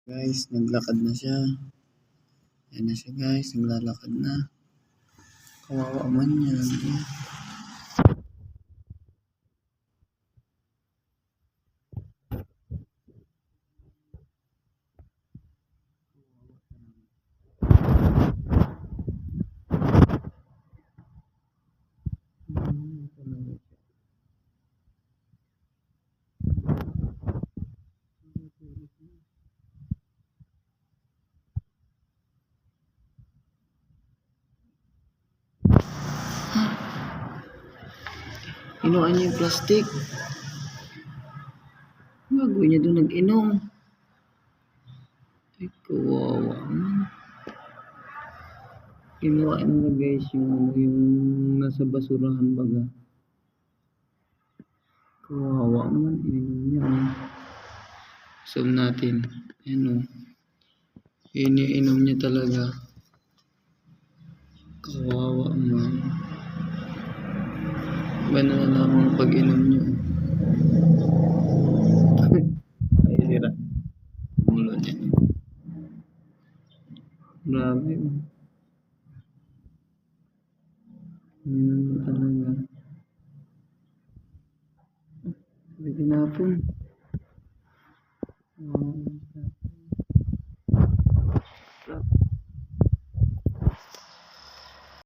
Guys, naglakad na siya. Ayan na siya guys, naglalakad na. Kawawa man yan. Inuan niya yung plastic. Gagawin niya doon nag-inom. Ay, kawawa man. Inuan na guys yung nasa basurahan baga. Kawawa man. Ininom niya. Zoom natin. Ano? Iniinom niya talaga. Kawawa man. Ba na lamang pag-inom niyo? Ay, sira. Mulo niya. Grabe. Inom niya talaga. Sabi tinapon.